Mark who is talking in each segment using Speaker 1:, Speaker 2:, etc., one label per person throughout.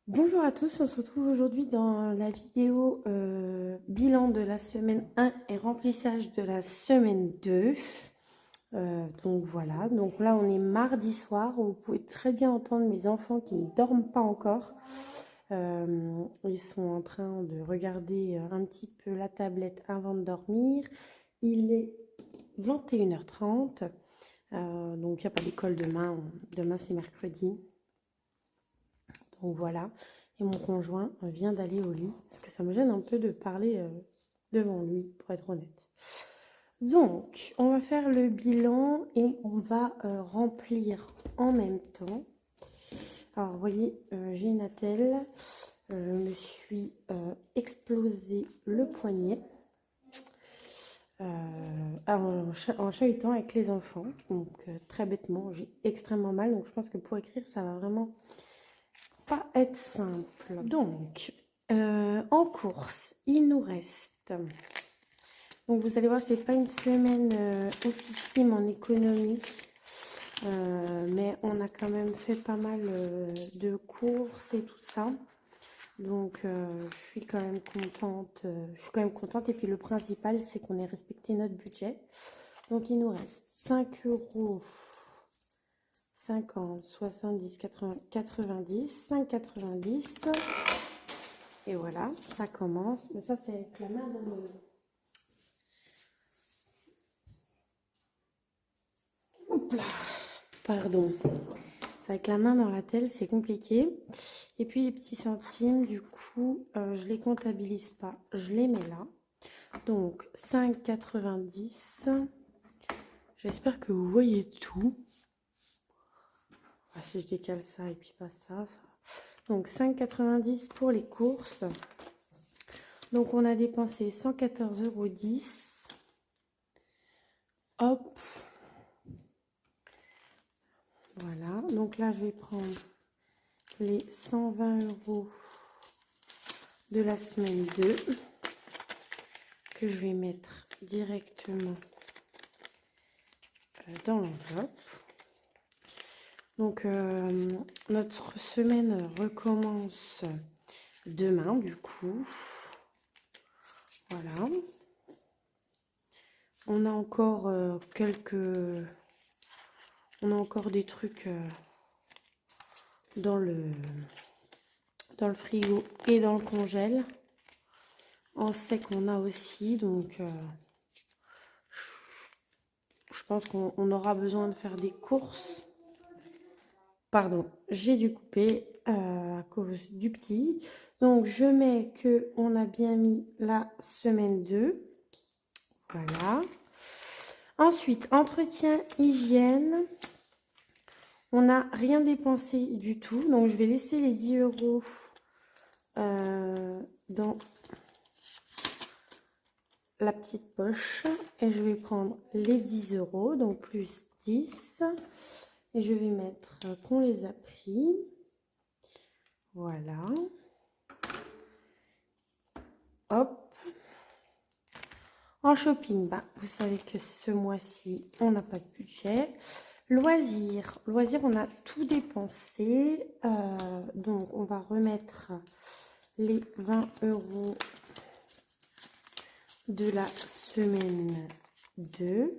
Speaker 1: Bonjour à tous, on se retrouve aujourd'hui dans la vidéo bilan de la semaine 1 et remplissage de la semaine 2. Donc voilà, donc là on est mardi soir, vous pouvez très bien entendre mes enfants qui ne dorment pas encore. Ils sont en train de regarder un petit peu la tablette avant de dormir. Il est 21h30, donc il n'y a pas d'école demain, demain c'est mercredi. Donc voilà, et mon conjoint vient d'aller au lit, parce que ça me gêne un peu de parler devant lui, pour être honnête. Donc, on va faire le bilan et on va remplir en même temps. Alors, vous voyez, j'ai une attelle, je me suis explosé le poignet en chahutant avec les enfants. Donc, très bêtement, j'ai extrêmement mal, donc je pense que pour écrire, ça va vraiment pas être simple. Donc, en course, il nous reste. Donc, vous allez voir, c'est pas une semaine oufissime en économie, mais on a quand même fait pas mal de courses et tout ça. Donc, je suis quand même contente. Je suis quand même contente. Et puis, le principal, c'est qu'on ait respecté notre budget. Donc, il nous reste 5 €. 50, 70, 80, 90, 5,90. Et voilà, ça commence. Mais ça, c'est avec la main dans le... Hop là. Pardon. C'est avec la main dans la telle, c'est compliqué. Et puis les petits centimes, du coup, je les comptabilise pas. Je les mets là. Donc, 5,90. J'espère que vous voyez tout. Si je décale ça et puis pas ça. Donc, 5,90 pour les courses. Donc, on a dépensé 114,10 €. Hop. Voilà. Donc là, je vais prendre les 120 € de la semaine 2 que je vais mettre directement dans l'enveloppe. Donc, notre semaine recommence demain, du coup. Voilà. On a encore on a encore des trucs dans le frigo et dans le congèle. En sec, on a aussi, donc je pense qu'on aura besoin de faire des courses. Pardon, j'ai dû couper à cause du petit. Donc, je mets que on a bien mis la semaine 2. Voilà. Ensuite, entretien, hygiène. On n'a rien dépensé du tout. Donc, je vais laisser les 10 € dans la petite poche. Et je vais prendre les 10 €, donc plus 10. Et je vais mettre qu'on les a pris. Voilà. Hop. En shopping, bah, vous savez que ce mois-ci, on n'a pas de budget. Loisirs, on a tout dépensé. Donc, on va remettre les 20 € de la semaine 2.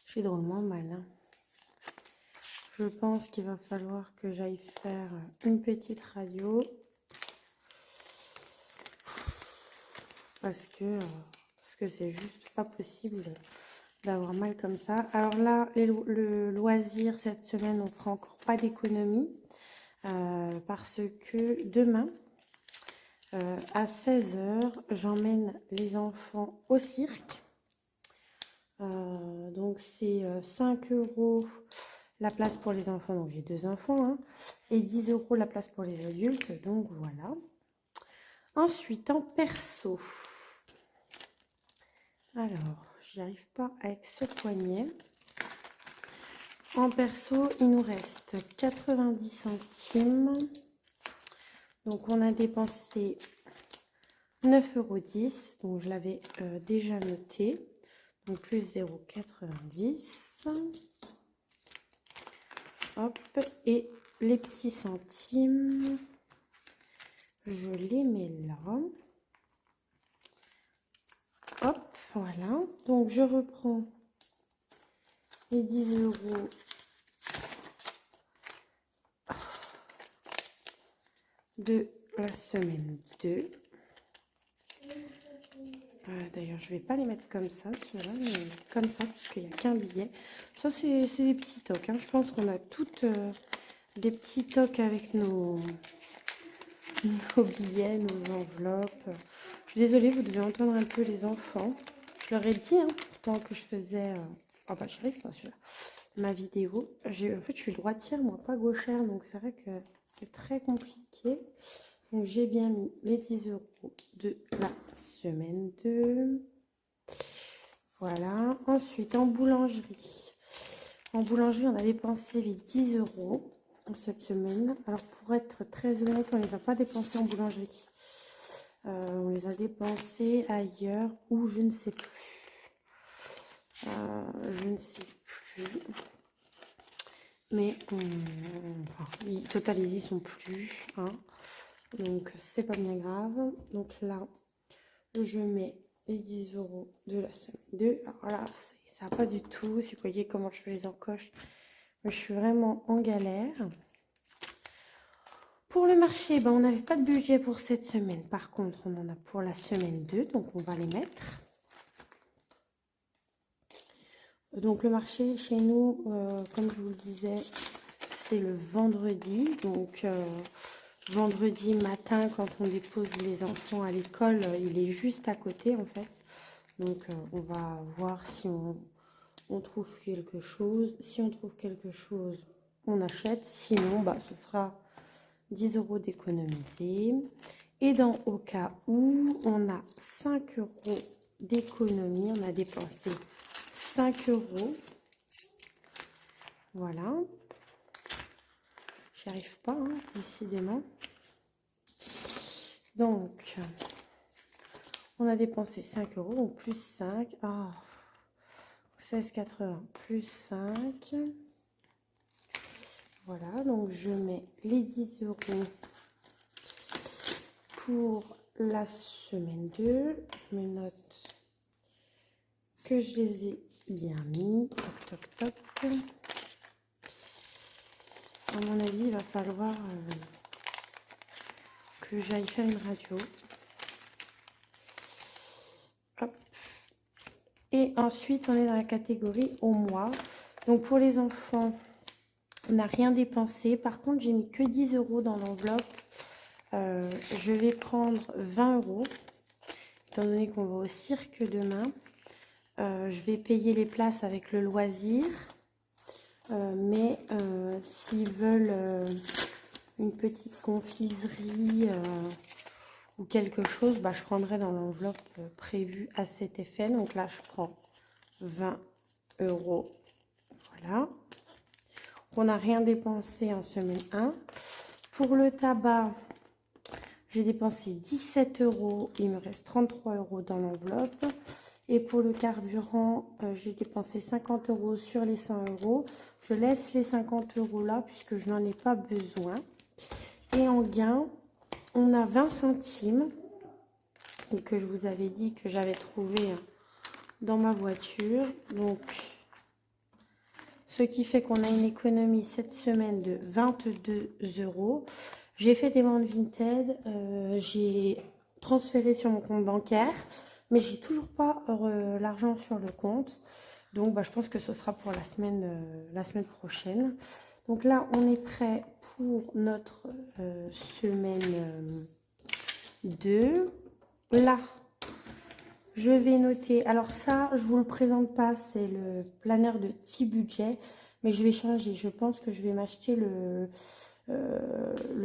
Speaker 1: J'ai drôlement mal. Hein. Je pense qu'il va falloir que j'aille faire une petite radio. Parce que c'est juste pas possible d'avoir mal comme ça. Alors là, le loisir, cette semaine, on fera encore pas d'économie. Parce que demain, à 16 h, j'emmène les enfants au cirque. Donc c'est 5 € la place pour les enfants, donc j'ai 2 enfants, hein, et 10 € la place pour les adultes, donc voilà. Ensuite, en perso, alors, j'y arrive pas avec ce poignet. En perso, il nous reste 90 centimes. Donc, on a dépensé 9,10 €. Donc, je l'avais déjà noté. Donc, plus 0,90 €. Hop, et les petits centimes, je les mets là. Hop, voilà. Donc, je reprends les 10 euros de la semaine 2. D'ailleurs, je vais pas les mettre comme ça, ceux-là, mais comme ça, puisqu'il n'y a qu'un billet. Ça, c'est des petits tocs. Hein. Je pense qu'on a toutes des petits tocs avec nos billets, nos enveloppes. Je suis désolée, vous devez entendre un peu les enfants. Je leur ai dit, hein, pourtant que je faisais... Oh bah, j'arrive pas celui-là. Ma vidéo. En fait, je suis droitière, moi, pas gauchère. Donc, c'est vrai que c'est très compliqué. Donc, j'ai bien mis les 10 euros de la semaine 2. Voilà. Ensuite, en boulangerie. En boulangerie, on a dépensé les 10 euros cette semaine. Alors, pour être très honnête, on ne les a pas dépensés en boulangerie. On les a dépensés ailleurs ou je ne sais plus. Je ne sais plus. Mais, enfin, total, ils y sont plus. Hein. Donc, c'est pas bien grave. Donc là, je mets les 10 euros de la semaine 2. Alors là, ça va pas du tout. Si vous voyez comment je les encoche, je suis vraiment en galère. Pour le marché, ben, on n'avait pas de budget pour cette semaine. Par contre, on en a pour la semaine 2. Donc, on va les mettre. Donc, le marché chez nous, comme je vous le disais, c'est le vendredi. Donc, vendredi matin, quand on dépose les enfants à l'école, il est juste à côté, en fait. Donc, on va voir si on trouve quelque chose. Si on trouve quelque chose, on achète. Sinon, bah, ce sera 10 euros d'économiser. Et au cas où on a 5 euros d'économie, on a dépensé 5 euros. Voilà. J'y arrive pas, hein, décidément. Donc, on a dépensé 5 euros, donc plus 5. Ah, 16,80 plus 5. Voilà, donc je mets les 10 euros pour la semaine 2. Je me note que je les ai bien mis. Toc, toc, toc. À mon avis, il va falloir que j'aille faire une radio. Hop. Et ensuite, on est dans la catégorie au mois. Donc, pour les enfants, on n'a rien dépensé. Par contre, j'ai mis que 10 euros dans l'enveloppe. Je vais prendre 20 euros, étant donné qu'on va au cirque demain. Je vais payer les places avec le loisir. Mais s'ils veulent une petite confiserie ou quelque chose, bah, je prendrai dans l'enveloppe prévue à cet effet. Donc là, je prends 20 euros. Voilà. On n'a rien dépensé en semaine 1. Pour le tabac, j'ai dépensé 17 euros. Il me reste 33 euros dans l'enveloppe. Et pour le carburant, j'ai dépensé 50 euros sur les 100 euros. Je laisse les 50 euros là puisque je n'en ai pas besoin. Et en gain, on a 20 centimes que je vous avais dit que j'avais trouvé dans ma voiture. Donc, ce qui fait qu'on a une économie cette semaine de 22 euros. J'ai fait des ventes Vinted. J'ai transféré sur mon compte bancaire. Mais j'ai toujours pas l'argent sur le compte. Donc, bah, je pense que ce sera pour la semaine prochaine. Donc là, on est prêt pour notre semaine 2. Là, je vais noter. Alors ça, je vous le présente pas. C'est le planeur de petit budget. Mais je vais changer. Je pense que je vais m'acheter le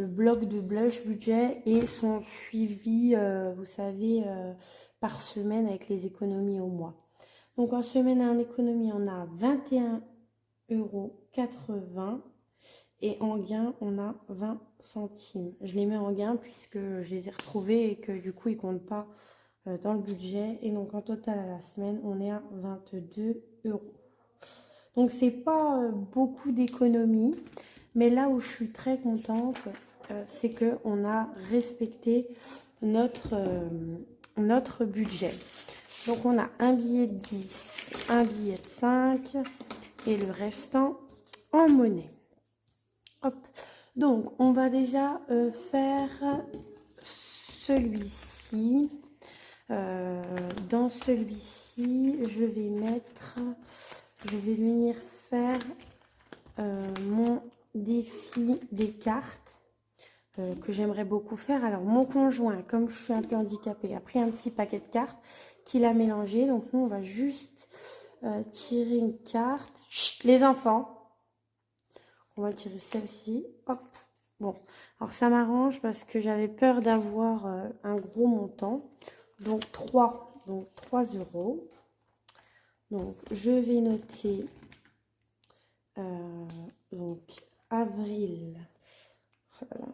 Speaker 1: bloc de blush budget et son suivi, vous savez, par semaine avec les économies au mois. Donc en semaine en économie, on a 21,80 € et en gain, on a 20 centimes. Je les mets en gain puisque je les ai retrouvés et que du coup, ils ne comptent pas dans le budget. Et donc en total à la semaine, on est à 22 euros. Donc c'est pas beaucoup d'économies. Mais là où je suis très contente, c'est qu'on a respecté notre budget. Donc on a un billet de 10, un billet de 5 et le restant en monnaie. Hop. Donc on va déjà faire celui-ci. Dans celui-ci, je vais venir faire mon défi des cartes que j'aimerais beaucoup faire. Alors mon conjoint, comme je suis un peu handicapée, a pris un petit paquet de cartes qu'il a mélangé. Donc nous, on va juste tirer une carte. Chut, les enfants, on va tirer celle-ci. Hop. Bon, alors ça m'arrange parce que j'avais peur d'avoir un gros montant. Donc 3 euros. Donc je vais noter donc avril. Voilà.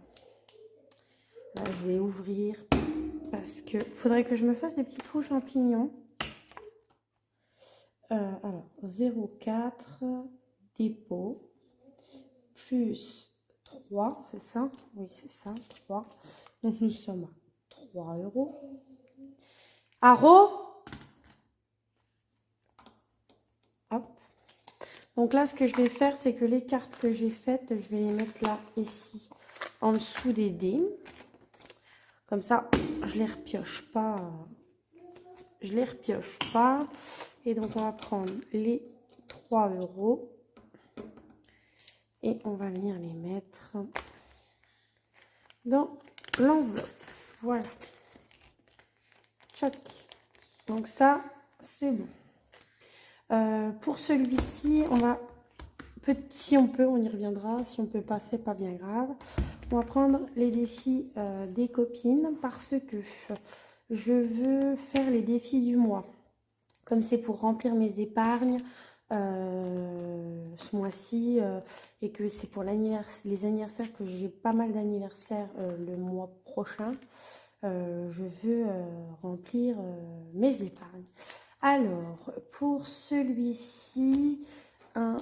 Speaker 1: Là, je vais ouvrir parce que faudrait que je me fasse des petits trous champignons. Alors 0,4 dépôt plus 3, c'est ça? Oui, c'est ça, 3. Donc nous sommes à 3 euros. Haro. Hop. Donc là, ce que je vais faire, c'est que les cartes que j'ai faites, je vais les mettre là, ici, en dessous des dés. Comme ça, je les repioche pas. Je les repioche pas. Et donc, on va prendre les 3 euros. Et on va venir les mettre dans l'enveloppe. Voilà. Tchac. Donc ça, c'est bon. Pour celui-ci, on va, si on peut, on y reviendra. Si on peut pas, c'est pas bien grave. On va prendre les défis des copines parce que je veux faire les défis du mois. Comme c'est pour remplir mes épargnes ce mois-ci et que c'est pour les anniversaires, que j'ai pas mal d'anniversaires le mois prochain, je veux remplir mes épargnes. Alors, pour celui-ci, 1,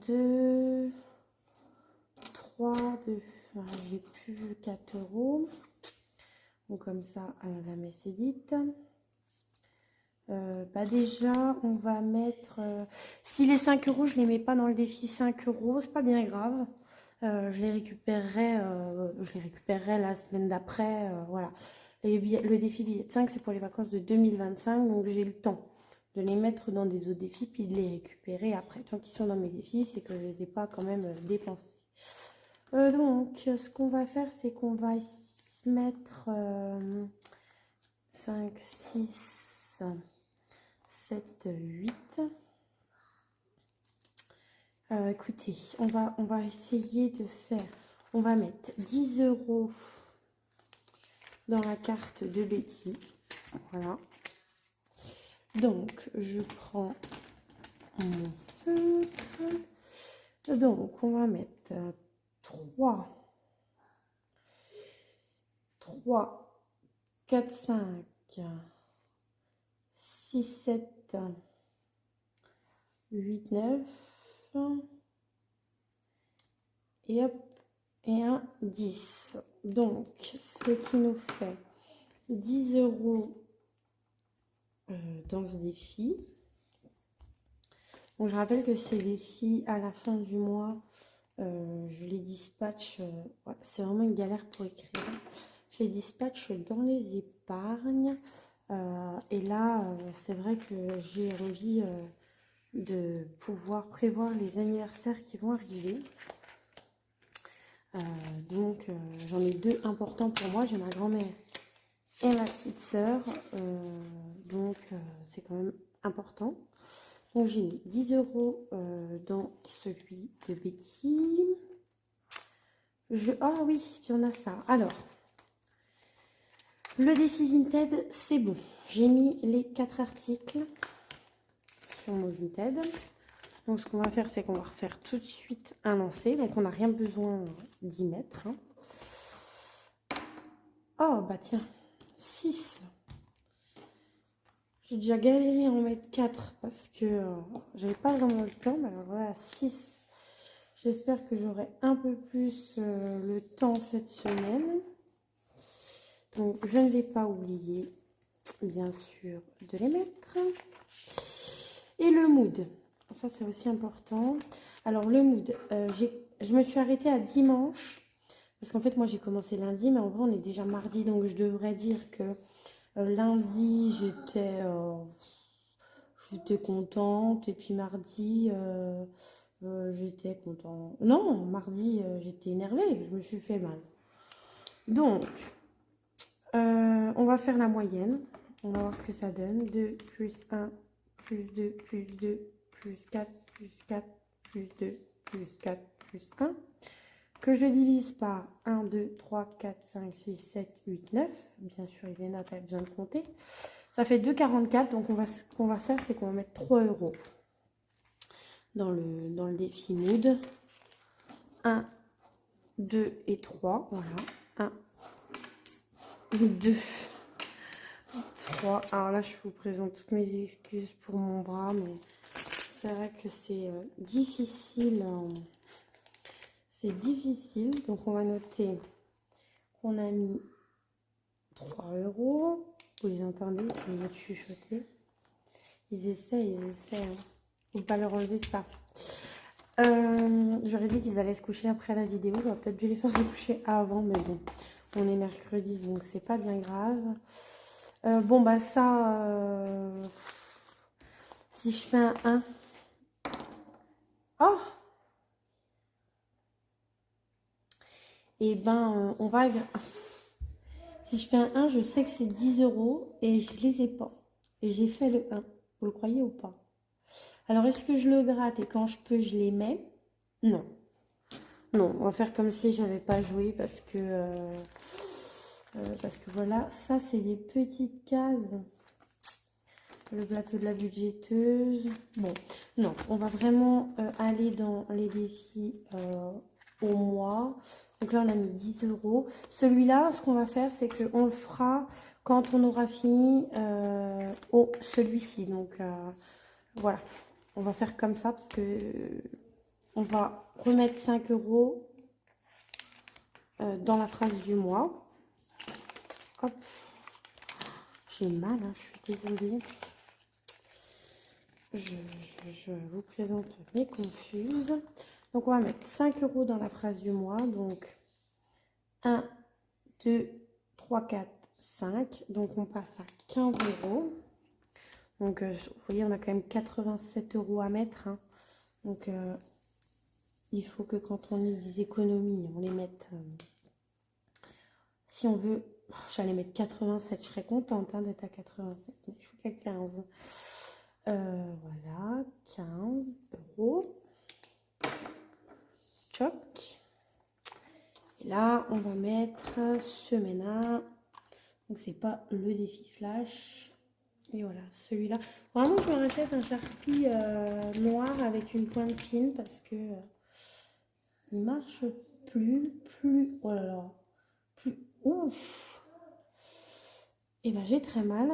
Speaker 1: 2, 3, 2, voilà, j'ai plus 4 euros. Donc comme ça, la messe est dite. Bah déjà, on va mettre... si les 5 euros, je ne les mets pas dans le défi 5 euros, c'est pas bien grave. Je les récupérerai la semaine d'après. Voilà. Le défi billet de 5, c'est pour les vacances de 2025. Donc j'ai le temps de les mettre dans des autres défis, puis de les récupérer après. Tant qu'ils sont dans mes défis, c'est que je ne les ai pas quand même dépensés. Donc, ce qu'on va faire, c'est qu'on va se mettre 5, 6, 7, 8. Écoutez, on va essayer de faire... On va mettre 10 euros dans la carte de Betty. Voilà. Donc, je prends mon feutre. Donc, on va mettre 3, 4, 5, 6, 7, 8, 9. Et hop, et un 10. Donc, ce qui nous fait 10 euros dans ce défi. Donc, je rappelle que ces défis, à la fin du mois, je les dispatche. Ouais, c'est vraiment une galère pour écrire. Je les dispatche dans les épargnes. Et là, c'est vrai que j'ai envie de pouvoir prévoir les anniversaires qui vont arriver. Donc, j'en ai 2 importants pour moi. J'ai ma grand-mère et ma petite sœur. Donc, c'est quand même important. Donc, j'ai mis 10 euros dans celui de Betty. Ah oui, il y en a ça. Alors, le défi Vinted, c'est bon. J'ai mis les 4 articles sur mon Vinted. Donc, ce qu'on va faire, c'est qu'on va refaire tout de suite un lancer. Donc, on n'a rien besoin d'y mettre. Hein. Oh, bah tiens, 6. J'ai déjà galéré à en mettre 4 parce que j'avais pas vraiment le temps. Mais alors voilà, 6. J'espère que j'aurai un peu plus le temps cette semaine. Donc, je ne vais pas oublier, bien sûr, de les mettre. Et le mood. Ça, c'est aussi important. Alors, le mood, je me suis arrêtée à dimanche. Parce qu'en fait, moi, j'ai commencé lundi. Mais en vrai, on est déjà mardi. Donc, je devrais dire que lundi, j'étais contente. Et puis, mardi... j'étais contente. Non, mardi, j'étais énervée. Je me suis fait mal. Donc, on va faire la moyenne. On va voir ce que ça donne. 2 plus 1 plus 2 plus 2 plus 4 plus 4 plus 2 plus 4 plus 1. Que je divise par 1, 2, 3, 4, 5, 6, 7, 8, 9. Bien sûr, Iléna, tu as besoin de compter. Ça fait 2,44. Donc, ce qu'on va faire, c'est qu'on va mettre 3 euros dans le défi mood. 1, 2 et 3. Voilà. 1, 2, 3. Alors là, je vous présente toutes mes excuses pour mon bras, mais c'est vrai que c'est difficile. C'est difficile. Donc, on va noter qu'on a mis 3 euros. Vous les entendez, c'est de chuchoter. Ils essayent. Hein. Faut pas leur enlever ça. J'aurais dit qu'ils allaient se coucher après la vidéo. J'aurais peut-être dû les faire se coucher avant, mais bon. On est mercredi, donc c'est pas bien grave. Bon, bah ça... si je fais un 1... Oh! Et ben, on va... Si je fais un 1, je sais que c'est 10 euros et je les ai pas. Et j'ai fait le 1. Vous le croyez ou pas? Alors, est-ce que je le gratte et quand je peux, je les mets? Non. Non, on va faire comme si je n'avais pas joué parce que voilà, ça, c'est des petites cases. Le plateau de la budgéteuse. Bon, non, on va vraiment aller dans les défis au mois. Donc là, on a mis 10 euros. Celui-là, ce qu'on va faire, c'est qu'on le fera quand on aura fini celui-ci. Donc, voilà. On va faire comme ça parce que on va remettre 5 euros dans la phrase du mois. Hop. J'ai mal, hein, je suis désolée. Je vous présente mes confuses. Donc, on va mettre 5 euros dans la phrase du mois. Donc, 1, 2, 3, 4, 5. Donc, on passe à 15 euros. Donc, vous voyez, on a quand même 87 euros à mettre. Hein. Donc, il faut que quand on ait des économies, on les mette... si on veut... J'allais mettre 87. Je serais contente hein, d'être à 87. Mais je suis qu'à 15. Voilà, 15 euros. Choc. Et là, on va mettre semaine 1. Donc, c'est pas le défi flash. Et voilà, celui-là. Vraiment, je me rachète un Sharpie noir avec une pointe fine parce que il marche plus. Oh là là. Plus. Ouf. Et ben, j'ai très mal.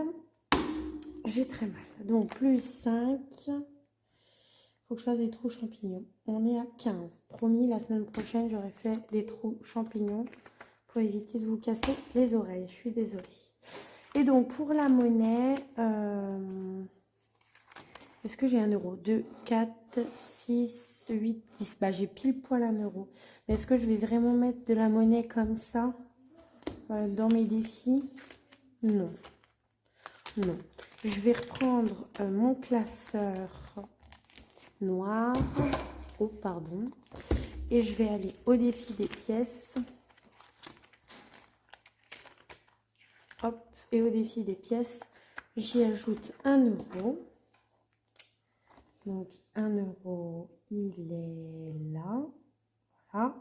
Speaker 1: J'ai très mal. Donc, plus 5. Faut que je fasse des trous champignons. On est à 15. Promis, la semaine prochaine, j'aurai fait des trous champignons pour éviter de vous casser les oreilles. Je suis désolée. Et donc, pour la monnaie, est-ce que j'ai 1 euro? 2, 4, 6, 8, 10. Bah, j'ai pile poil 1 euro. Mais est-ce que je vais vraiment mettre de la monnaie comme ça dans mes défis? Non. Non. Je vais reprendre mon classeur noir. Oh, pardon. Et je vais aller au défi des pièces. Hop. Et au défi des pièces, j'y ajoute 1 euro. Donc, 1 euro, il est là. Voilà.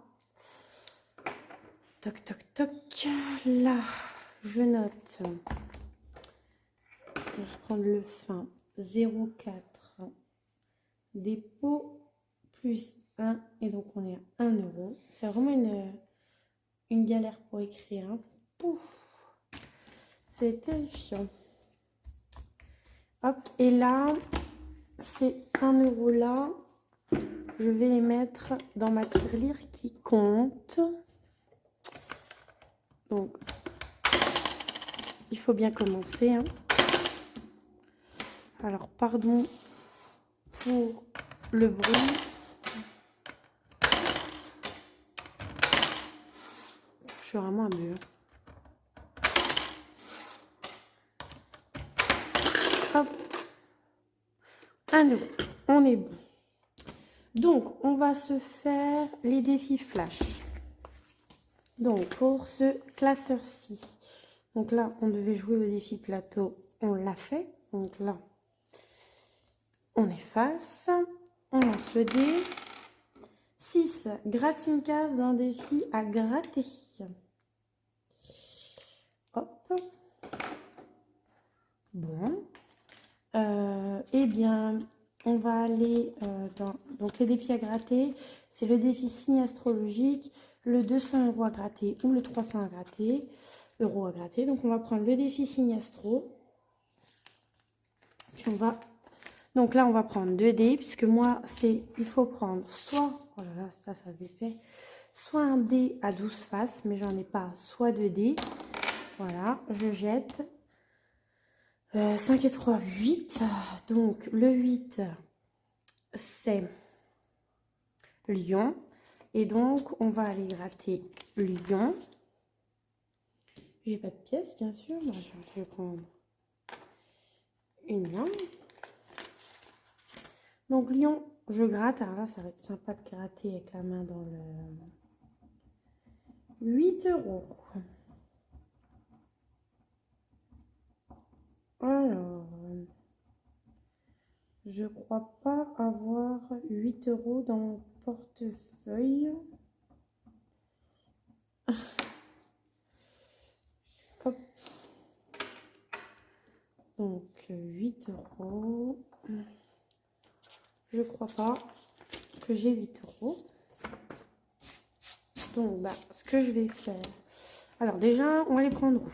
Speaker 1: Toc, toc, toc. Là, je note. Je vais reprendre le fin. 0,4. Dépôt plus 1. Et donc, on est à 1 euro. C'est vraiment une galère pour écrire. Hein. Pouf. C'est terrifiant. Hop. Et là, c'est 1 euro là. je vais les mettre dans ma tirelire qui compte. Donc, il faut bien commencer, hein. Alors, pardon pour le bruit. Je suis vraiment un peu. Hop. 1 euro. On est bon. Donc, on va se faire les défis flash. Donc, pour ce classeur-ci. Donc là, on devait jouer au défi plateau. On l'a fait. Donc là, on efface. On lance le dé. 6. Gratte une case d'un défi à gratter. Hop. Bon. Eh bien, on va aller dans... Donc, les défis à gratter, c'est le défi signe astrologique, le 200 € à gratter ou le 300 à gratter, euros à gratter. Donc, on va prendre le défi signe astro. Puis, on va... Donc, là, on va prendre 2 dés, puisque moi, il faut prendre soit... Oh là là, ça se fait. Soit un dé à 12 faces, mais j'en ai pas. Soit 2 dés. Voilà, je jette. 5 et 3, 8. Donc, le 8, c'est Lion. Et donc, on va aller gratter Lion. J'ai pas de pièces, bien sûr. Moi, je vais prendre une lampe. Donc, Lion, je gratte. Alors là, ça va être sympa de gratter avec la main dans le 8 €. Alors, je crois pas avoir 8 € dans mon portefeuille. Hop. Donc, 8 €. Je crois pas que j'ai 8 €. Donc, bah, ce que je vais faire... Alors, déjà, on va les prendre où?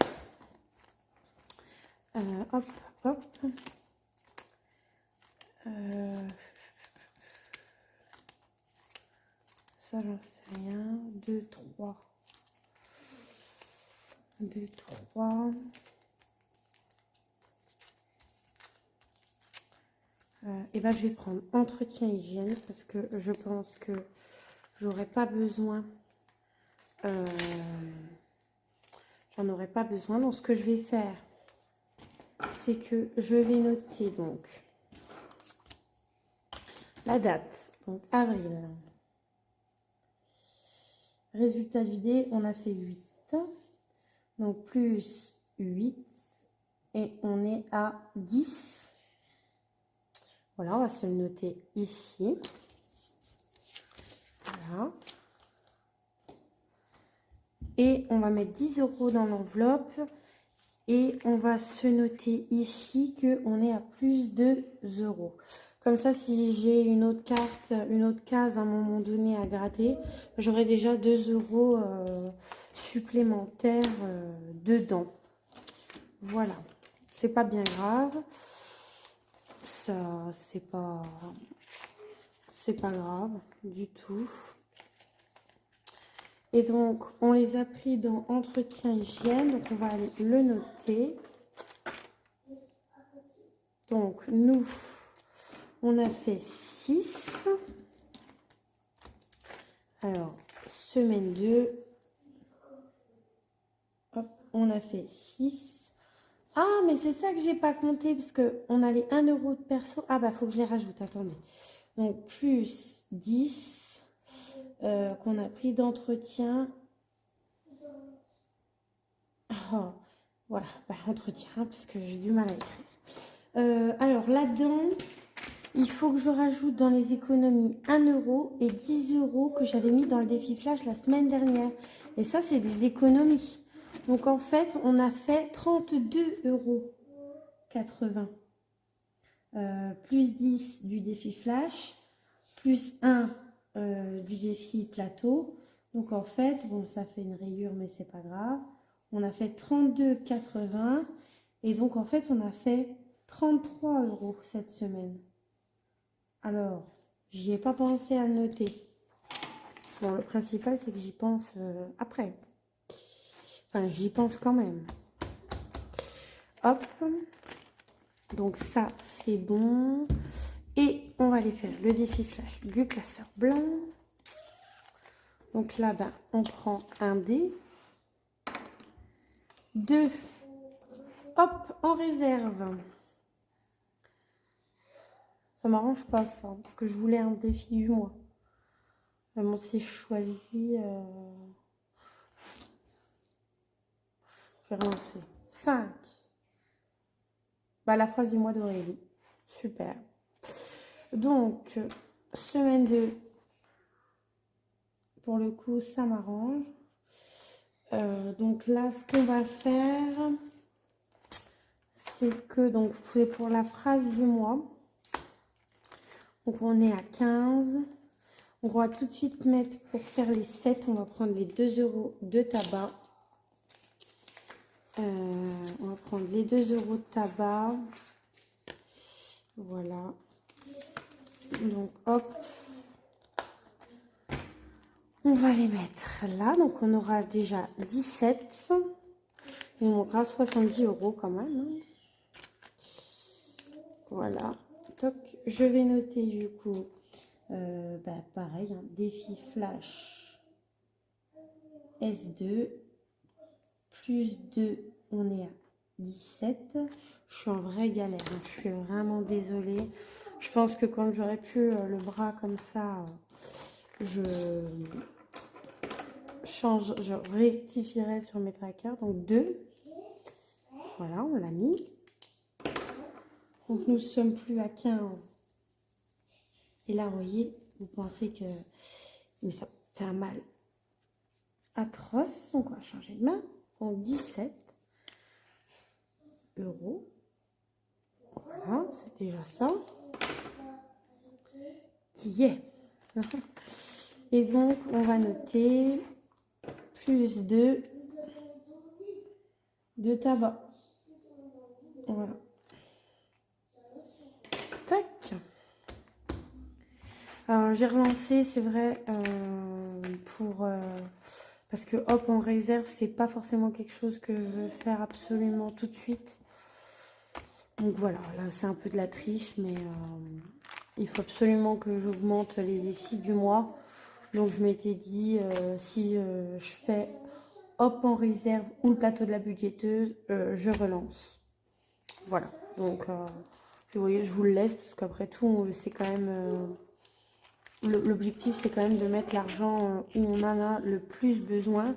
Speaker 1: Hop, hop. Ça, j'en sais rien. 2, 3. 2, 3. Et ben, je vais prendre entretien hygiène parce que je pense que j'aurai pas besoin. J'en aurai pas besoin. Donc, ce que je vais faire, c'est que je vais noter donc la date. Donc, avril. Résultat du dé, on a fait 8. Donc, plus 8. Et on est à 10. Voilà, on va se le noter ici. Voilà. Et on va mettre 10 € dans l'enveloppe. Et on va se noter ici qu'on est à plus de euros. Comme ça, si j'ai une autre carte, une autre case à un moment donné à gratter, j'aurai déjà 2 € supplémentaires dedans. Voilà. C'est pas bien grave. Ça, c'est pas grave du tout. Et donc, on les a pris dans entretien hygiène. Donc, on va aller le noter. Donc, nous, on a fait 6. Alors, semaine 2. Hop, on a fait 6. Ah, mais c'est ça que j'ai pas compté, parce qu'on a les 1 € de perso. Ah, bah, faut que je les rajoute, attendez. Donc, plus 10 qu'on a pris d'entretien. Oh, voilà, bah, entretien, parce que j'ai du mal à écrire. Alors, là-dedans, il faut que je rajoute dans les économies 1 € et 10 € que j'avais mis dans le défi flash la semaine dernière. Et ça, c'est des économies. Donc, en fait, on a fait 32,80 €. Plus 10 du défi flash, plus 1 du défi plateau. Donc, en fait, bon, ça fait une rayure, mais c'est pas grave. On a fait 32,80 € et donc, en fait, on a fait 33 € cette semaine. Alors, J'y ai pas pensé à le noter. Bon, le principal, c'est que j'y pense après. Enfin, j'y pense quand même. Hop. Donc ça, c'est bon. Et on va aller faire le défi flash du classeur blanc. Donc là, ben, on prend un dé. 2. Hop, en réserve. Ça m'arrange pas ça, parce que je voulais un défi du mois. Vraiment, si je choisis... Je vais relancer. 5. Bah, la phrase du mois d'Aurélie. Super. Donc, semaine 2. Pour le coup, ça m'arrange. Donc là, ce qu'on va faire, c'est que, donc, c'est pour la phrase du mois. Donc, on est à 15. On va tout de suite mettre, pour faire les 7, on va prendre les 2 € de tabac. On va prendre les 2 € de tabac. Voilà. Donc, hop. On va les mettre là. Donc, on aura déjà 17. Il nous manquera 70 € quand même. Hein. Voilà. Toc. Je vais noter du coup, pareil, hein, défi flash S2. Plus 2, on est à 17. Je suis en vraie galère. Hein. Je suis vraiment désolée. Je pense que quand j'aurais pu le bras comme ça, je rectifierai sur mes trackers. Donc 2. Voilà, on l'a mis. Donc nous ne sommes plus à 15. Et là, vous voyez, vous pensez que... Mais ça fait un mal atroce. Donc on va changer de main. Donc 17 €. Voilà, c'est déjà ça. Qui est. Et donc, on va noter plus 2 de tabac. Voilà. Tac. Alors, j'ai relancé, c'est vrai, parce que hop, en réserve, c'est pas forcément quelque chose que je veux faire absolument tout de suite. Donc voilà, là, c'est un peu de la triche, mais il faut absolument que j'augmente les défis du mois. Donc, je m'étais dit, si je fais hop en réserve ou le plateau de la budgéteuse, je relance. Voilà, donc vous voyez, je vous le laisse parce qu'après tout, c'est quand même... l'objectif, c'est quand même de mettre l'argent où on en a le plus besoin.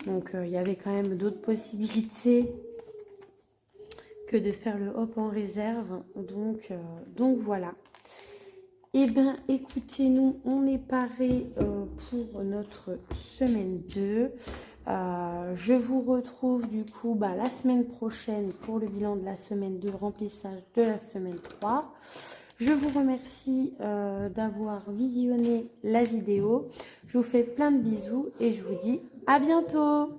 Speaker 1: Donc, il y avait quand même d'autres possibilités que de faire le hop en réserve. Donc voilà. Eh bien, écoutez, nous, on est paré pour notre semaine 2. Je vous retrouve du coup la semaine prochaine pour le bilan de la semaine 2, remplissage de la semaine 3. Je vous remercie d'avoir visionné la vidéo. Je vous fais plein de bisous et je vous dis à bientôt.